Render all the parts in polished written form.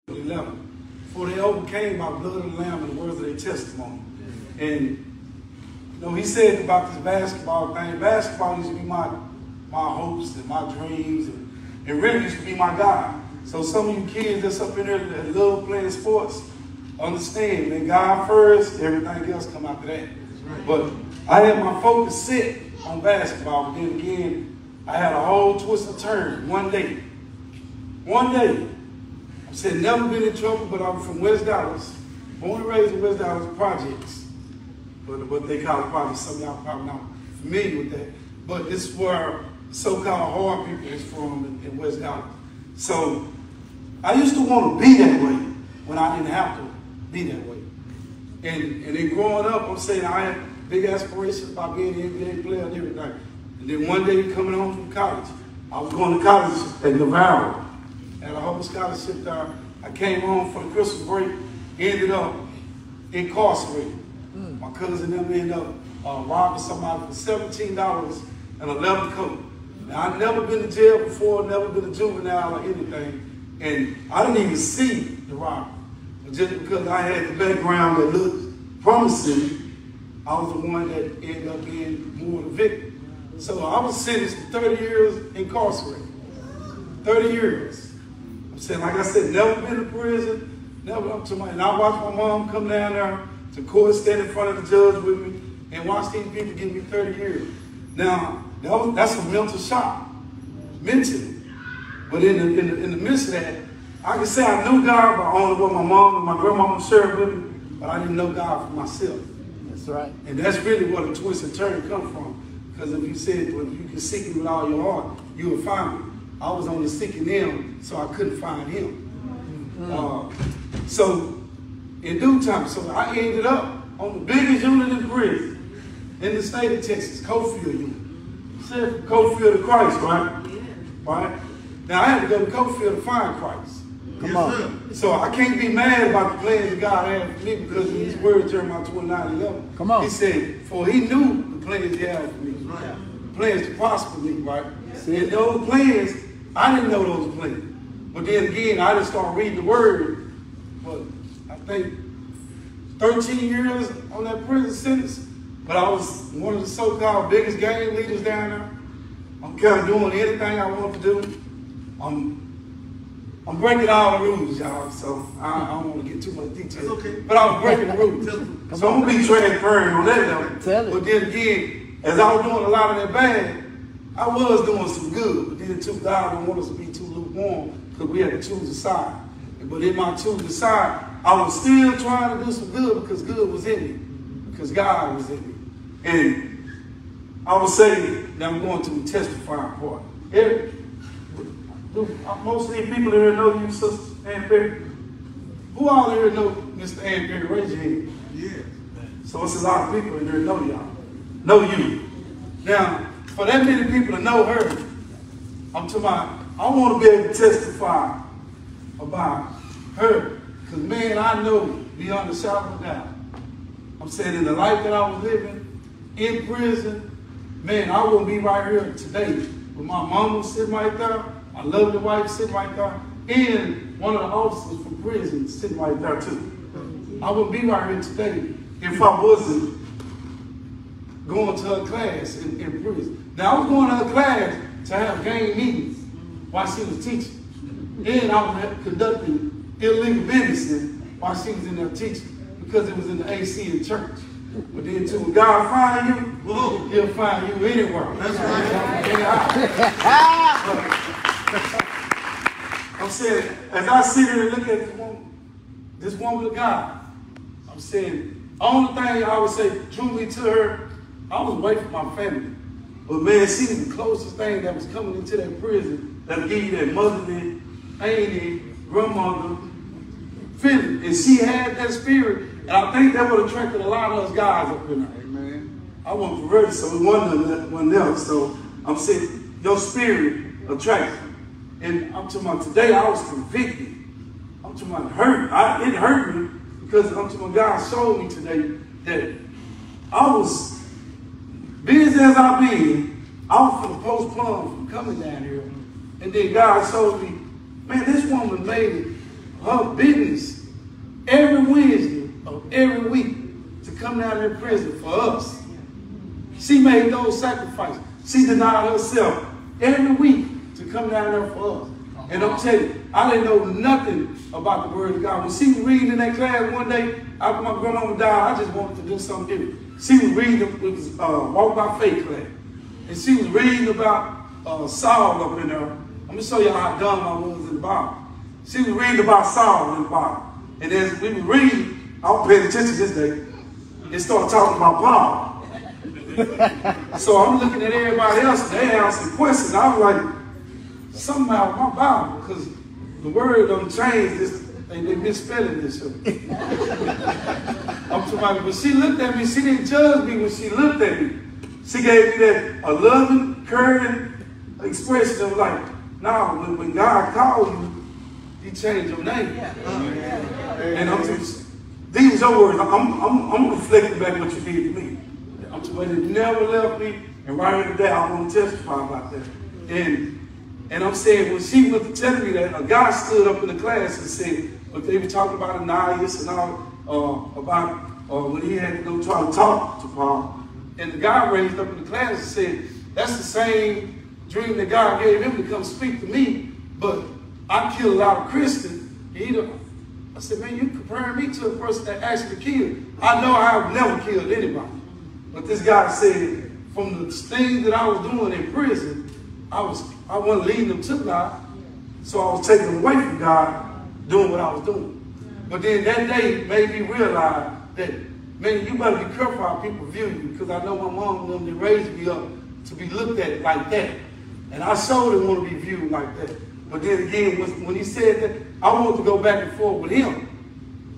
11. For they overcame by the blood of the Lamb and the words of their testimony. And he said about this basketball thing. Basketball used to be my hopes and my dreams, and it really used to be my God. So some of you kids that's up in there that love playing sports, understand that God first, everything else come after that. But I had my focus set on basketball, but then again, I had a whole twist and turn one day. I said, never been in trouble, but I'm from West Dallas, born and raised in West Dallas projects. But what they call projects, some of y'all probably not familiar with that. But it's where so-called hard people is from in West Dallas. So I used to want to be that way when I didn't have to be that way. And then growing up, I'm saying I had big aspirations about being an NBA player and everything. And then one day coming home from college, I was going to college at Navarro. Had a whole scholarship there. I came home for the Christmas break, ended up incarcerated. My cousin and them ended up robbing somebody for $17 and a leather coat. Now, I'd never been to jail before, never been a juvenile or anything, and I didn't even see the robbery. But just because I had the background that looked promising, I was the one that ended up being more the victim. So I was sentenced to 30 years incarcerated. 30 years. I'm saying, like I said, never been to prison, never up to my, and I watched my mom come down there to court, stand in front of the judge with me, and watch these people give me 30 years. Now, that's a mental shock, mentally. But in the midst of that, I can say I knew God by only what my mom and my grandmama shared with me, but I didn't know God for myself. That's right. And that's really where the twist and turn come from. Because if you said, well, you can seek him with all your heart, you will find him. I was only seeking him, so I couldn't find him. So in due time, so I ended up on the biggest unit in prison in the state of Texas, Coffield unit. Said from Coffield to Christ, right? Yeah. Right? Now I had to go to Coffield to find Christ. Come on. So I can't be mad about the plans that God had for me because his word, Jeremiah 29:11. Come on. He said, for he knew the plans he had for me. Right. Plans to prosper me, right? And those plans, I didn't know those plans. But then again, I just started reading the word. But I think 13 years on that prison sentence. But I was one of the so-called biggest gang leaders down there. I'm kind of doing anything I want to do. I'm breaking all the rules, y'all. So I don't want to get too much detail. Okay. But I was breaking the rules. So I'm going to be transparent on that level. But then again, as I was doing a lot of that bad, I was doing some good. But then too, God didn't want us to be too lukewarm because we had to choose a side. But in my choosing side, I was still trying to do some good because good was in me. Because God was in me. And I would say that I'm going to the testifying part. Most of these people here know you, Sister Ann Perry. Who all here know Mr. Ann Perry? Raise your hand. Yeah. So it's a lot of people in here know y'all. Know you. Now, for that many people to know her, I'm talking about, I want to be able to testify about her. Because, man, I know beyond a shadow of a doubt. I'm saying in the life that I was living, in prison, man, I wouldn't be right here today with my mama sitting right there, my lovely wife sitting right there, and one of the officers from prison sitting right there too. I wouldn't be right here today if I wasn't going to her class in prison. Now, I was going to her class to have gang meetings while she was teaching. And I was conducting illegal business while she was in there teaching because it was in the AC in church. But then too, when God find you, he'll find you anywhere. That's right. I'm saying, as I sit here and look at this woman of God, I'm saying, only thing I would say truly to her, I was away from my family. But man, she was the closest thing that was coming into that prison that would give you that motherly, auntie, grandmother feeling. And she had that spirit. And I think that would have attracted a lot of us guys up in there. Amen. I wasn't converted, so it wasn't one else. So I'm saying, your spirit attracts. And I'm talking about today, I was convicted. I'm talking about hurt. It hurt me because I'm talking about God showed me today that I was, busy as I been, I was for the postponed from coming down here. And then God showed me, man, this woman made it her business every Wednesday of every week to come down to prison for us. She made those sacrifices. She denied herself every week to come down there for us. And I'm telling you, I didn't know nothing about the word of God. When she was reading in that class one day, after my grandmama died, I just wanted to do something different. She was reading, it was Walk by Faith class. And she was reading about Saul up in there. I'm going to show you how dumb I was in the Bible. She was reading about Saul in the Bible. And as we were reading, I was paying attention this day, it started talking about Paul. So I'm looking at everybody else, they asking questions. I was like, something out of my Bible, because the word don't change this, they misspelling this. I'm talking about, but she looked at me, she didn't judge me when she looked at me. She gave me that a loving, caring expression of like, nah, when God called you, he changed your name. And I'm just, these are your words. I'm reflecting back what you did to me. I'm talking about, it never left me, and right here today, I want to testify about that. And I'm saying, when she was telling me that, a guy stood up in the class and said, but they were talking about Ananias and all, about when he had to go try to talk to Paul. And the guy raised up in the class and said, that's the same dream that God gave him to come speak to me, but I killed a lot of Christians. I said, man, you comparing me to a person that actually killed. I know I've never killed anybody. But this guy said, from the things that I was doing in prison, I wasn't leading them to God, so I was taking them away from God, doing what I was doing. But then that day made me realize that, man, you better be careful how people view you, because I know my mom and them, they raised me up to be looked at like that. And I sure didn't want to be viewed like that. But then again, when he said that, I wanted to go back and forth with him.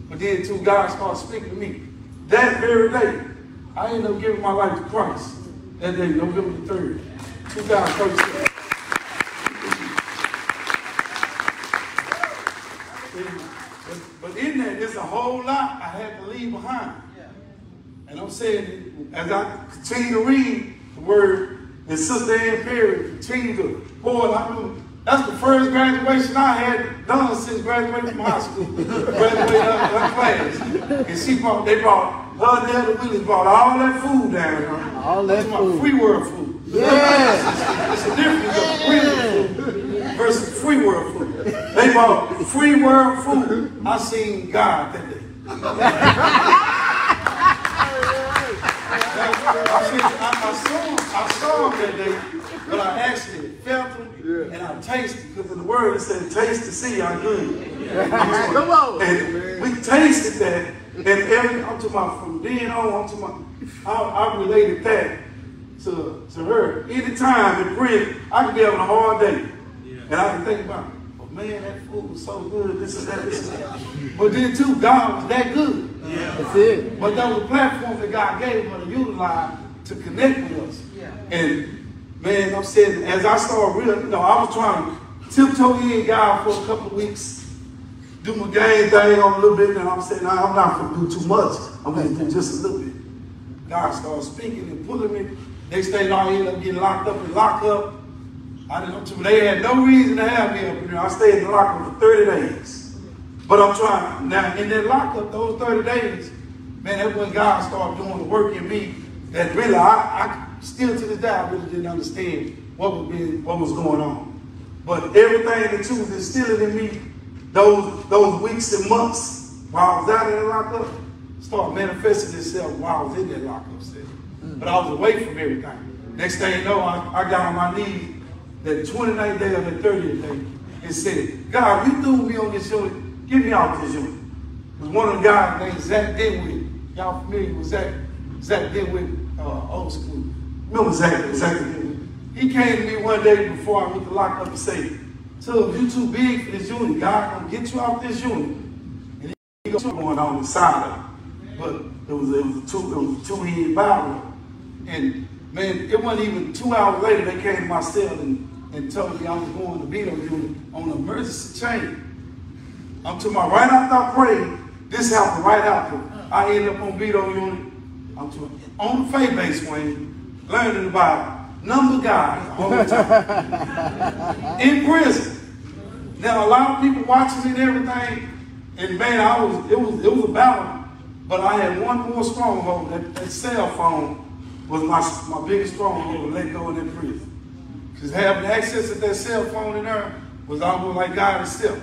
But then until God started speaking to me, that very day, I ended up giving my life to Christ. That day, November the 3rd, 2013. But in that, there's a whole lot I had to leave behind. And I'm saying, as I continue to read the word, and Sister Ann Perry continued to pour it out. That's the first graduation I had done since graduating from high school. Graduated her class. And they brought, her and the other Willis brought all that food down. All that food. Free world food. Yeah. It's the difference of free food versus free world food. They brought free world food. I seen God that day. I saw him that day, but I actually felt him and I tasted, because in the word it said, taste to see how good. Come on. And we tasted that, and I'm talking about from then on, I related that to her. Anytime in prison, I can be having a hard day, and I can think about, oh man, that food was so good, this and that, this and that. But then too, God was that good. That's it. But that was a platform that God gave her to utilize to connect with us. And man, I'm saying, as I started real, I was trying to tiptoe in God for a couple of weeks, do my game thing on a little bit, and I'm saying, nah, I'm not going to do too much. I'm going to do just a little bit. God started speaking and pulling me. Next thing I ended up getting locked up in lockup. They had no reason to have me up in there. I stayed in the lockup for 30 days. But I'm trying. Now, in that lockup, those 30 days, man, that's when God started doing the work in me that really, I still to this day, I really didn't understand what was going on. But everything that you was instilling in me, those weeks and months while I was out in the lockup, started manifesting itself while I was in that lockup cell. But I was away from everything. Next thing you know, I got on my knees that 29th day or the 30th day and said, God, you threw me on this unit, get me out this unit. It was one of the guys named Zach Denwick. Y'all familiar with Zach Denwick, old school. Remember Zach Denwick? He came to me one day before I went to lock up and said, so if you too big for this unit, God gonna get you out this unit. And he got going on inside of it. But it was a two-head battle. And man, it wasn't even 2 hours later they came to my cell and told me I was going to Vito unit on an emergency chain. I'm talking about right after I prayed, this happened right after. I ended up on Vito unit. I'm talking on the faith base wing, learning about number guys all the time. In prison. Now a lot of people watching and everything, And man, it was a battle, but I had one more stronghold. That cell phone was my biggest stronghold to let go in that prison. Because having access to that cell phone in there was almost like God himself.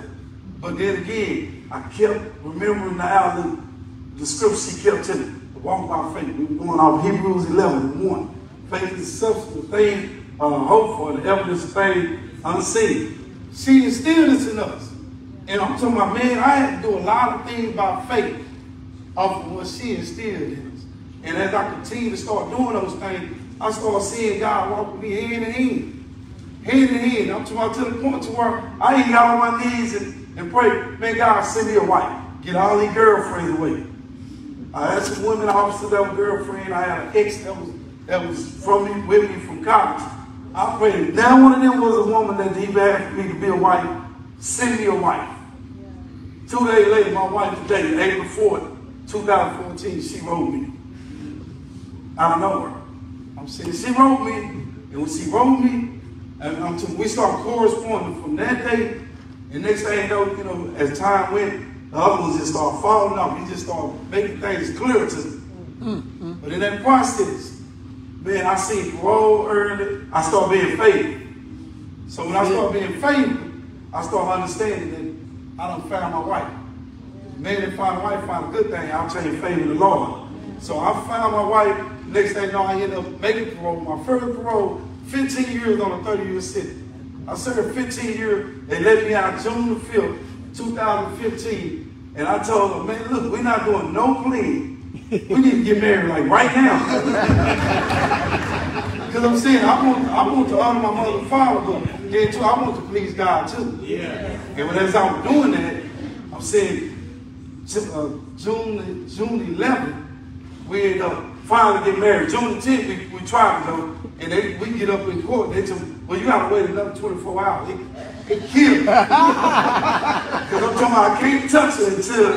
But then again, I kept remembering the scripture she kept telling me. Walk by faith. We were going off Hebrews 11:1. Faith is the substance of things hoped for, the evidence of things unseen. She instilled this in us. And I'm talking about, man, I had to do a lot of things by faith off of what she instilled in us. And as I continue to start doing those things, I started seeing God walk with me hand in hand. Hand in hand. I'm talking about to the point to where I ain't got on my knees and pray, man, God, send me a wife. Get all these girlfriends away. I had some women officers that were girlfriend. I had an ex that was with me from college. I prayed. Now one of them was a woman that he asked me to be a wife. Send me a wife. 2 days later, my wife today, April 4th, 2014, she wrote me. Out of nowhere. I'm saying she wrote me, and when she wrote me, and we started corresponding from that day. And next thing you know, as time went, the other ones just started falling off. We just started making things clear to me. But in that process, man, I seen parole early. I started being favored. So when I started being favored, I started understanding that I done found my wife. Man that find a wife, find a good thing. I'll tell you, favor the Lord. So I found my wife. Next thing you know, I ended up making parole. My first parole, 15 years on a 30-year sentence. I served 15 years. They let me out June the 5th, 2015. And I told them, man, look, we're not doing no plea. We need to get married like right now. Because I'm saying, I want to honor my mother and father, but then too, I want to please God too. Yeah. And as I was doing that, I'm saying, June 11th, we ended up finally getting married. June the 10th, we tried to go, and we get up in court. They told me, well, you got to wait another 24 hours. It killed me. Because I'm talking about I can't touch her until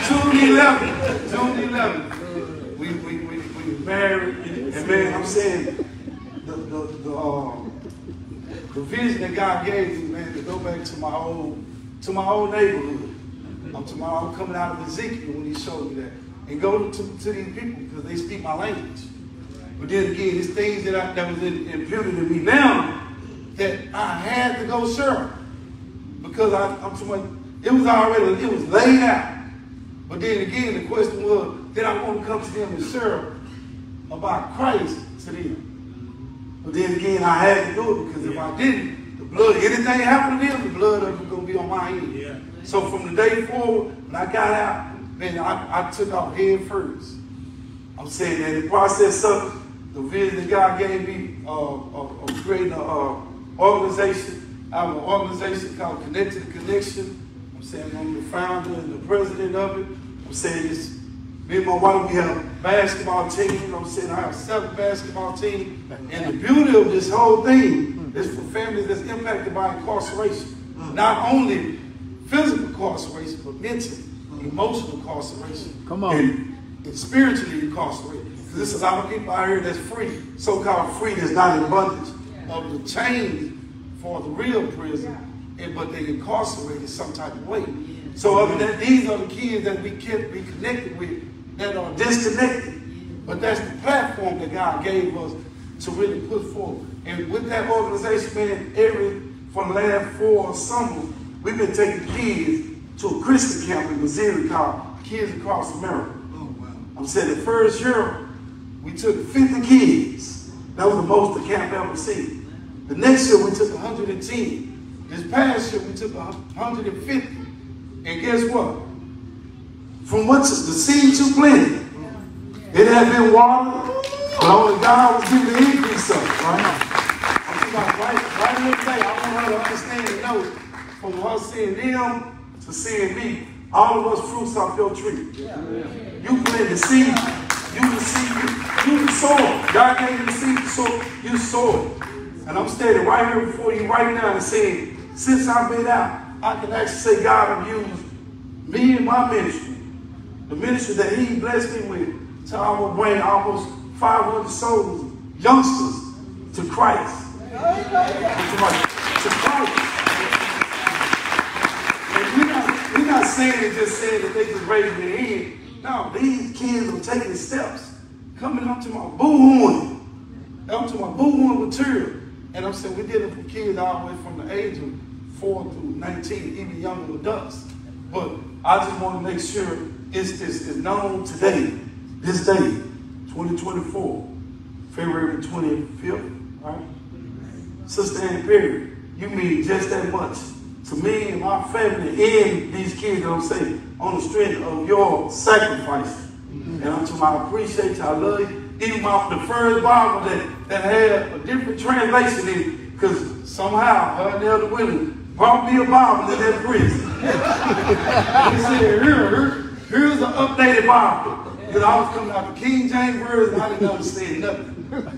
June 11th, we married, and man, I'm saying the vision that God gave me, man, to go back to my old neighborhood. I'm coming out of Ezekiel when he showed me that, and go to these people because they speak my language. But then again, it's things that was imputed in me now that I had to go serve because I'm too much. It was laid out. But then again, the question was, did I want to come to them and serve about Christ to them? But then again, I had to do it because if I didn't, the blood, anything happened to them, the blood of it was going to be on my hand. Yeah. So from the day forward, when I got out, man, I took off head first. I'm saying that in the process of the vision that God gave me of creating an organization, I have an organization called Connect to the Connection. I'm saying I'm the founder and the president of it. I'm saying it's me and my wife, we have a basketball team. I'm saying I have 7 basketball teams. And the beauty of this whole thing is for families that's impacted by incarceration. Not only physical incarceration, but mental, emotional incarceration. Come on. And spiritually incarcerated. Because there's a lot of people out here that's free, so-called free, that's not in bondage of the chains for the real prison, but they incarcerated some type of way. So other than these are the kids that we can't be connected with that are disconnected. But that's the platform that God gave us to really put forward. And with that organization, man, for the last 4 summers, we've been taking kids to a Christian camp in Missouri called Kids Across America. Oh, wow. I'm saying the first year, we took 50 kids. That was the most the camp ever seen. The next year, we took 110. This past year, we took 150. And guess what? From what the seeds you planted, it had been watered, but only God was giving the increase of it, right? I'm talking about right here today, I want her to understand and know, from her seeing them to seeing me, all of us fruits off your tree. You planted the seed, you the seed, you the soil. God gave you the seed to sow, you sow it. And I'm standing right here before you right now and saying, since I've been out, I can actually say God have used me and my ministry, the ministry that He blessed me with, to bring almost 500 souls, youngsters, to Christ. To saying it just said that they just raised their hand. No, these kids are taking steps, coming up to my boo-hooing, up to my boo-hooing material. And I'm saying we're dealing with kids all the way from the age of 4 through 19, even younger adults. But I just want to make sure it's known today, this day, 2024, February 25th, right? Sister Ann Perry, you mean just that much to me and my family and these kids, that I'm saying, on the strength of your sacrifice. And I'm telling you, I appreciate you, I love you. Even the first Bible that had a different translation in it, because somehow her and the other women brought me a Bible in that prison. They said, here's an updated Bible. Because I was coming out the King James Version, I didn't understand nothing.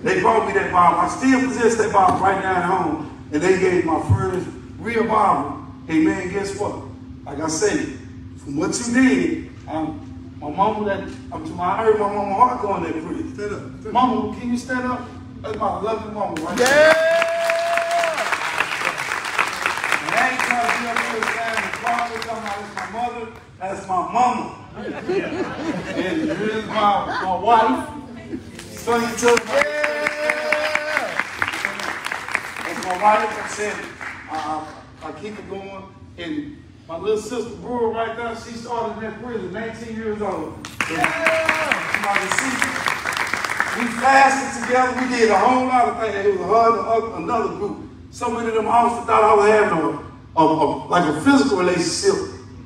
They brought me that Bible. I still possess that Bible right now at home. And they gave my first real Bible. Hey man, guess what? Like I said, from what you did, my mama I heard my mama heart going that prison. Stand up. Mama, can you stand up? That's my lovely mama right there. Yeah! And I ain't trying to be up here standing the father, talking about that's my mother, that's my mama. And here's my wife. So you took that's my wife. I said, I keep it going. And my little sister Brewer right there, she started in that prison, 19 years old. We fasted together. We did a whole lot of things. It was her and another group. So many of them officers thought I was having like a physical relationship,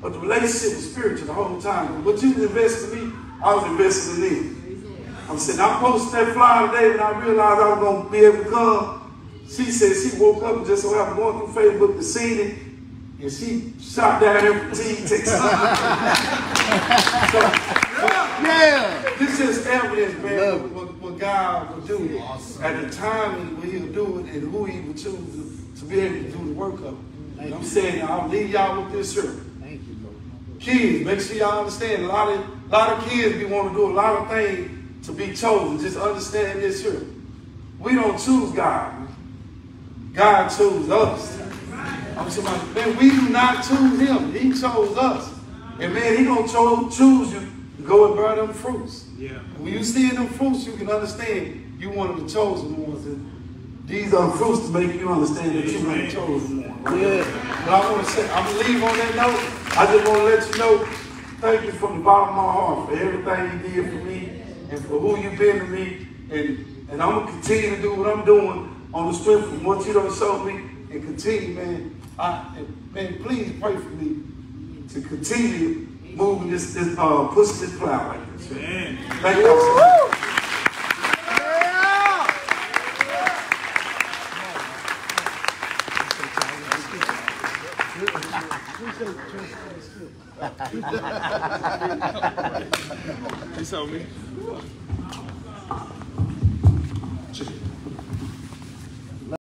but the relationship was spiritual the whole time. What you invested in me, I was invested in them. I'm saying, I posted that flyer today when I realized I was going to be able to come. She said she woke up and just so happened going through Facebook to see it. And she shot down there from Texas. Yeah. This is evidence, man, what God will do at the time when He'll do it and who He will choose to be able to do the work of it. And I'm saying, I'll leave y'all with this shirt. Thank you, Lord. Kids, make sure y'all understand. A lot of kids be want to do a lot of things to be chosen. Just understand this shirt. We don't choose God. God chose us. I'm saying, man, we do not choose Him. He chose us. And man, He gonna choose you to go and bear them fruits. Yeah. And when you see them fruits, you can understand you one of the chosen ones. And these are fruits to make you understand that you're the chosen one. Yeah. But I want to say, I'm gonna leave on that note. I just want to let you know, thank you from the bottom of my heart for everything you did for me and for who you've been to me. And I'm gonna continue to do what I'm doing on the strength of what you done showed me, and continue, man. Man, please pray for me to continue moving pushing this cloud like this. Man. Thank you so much. He saw me.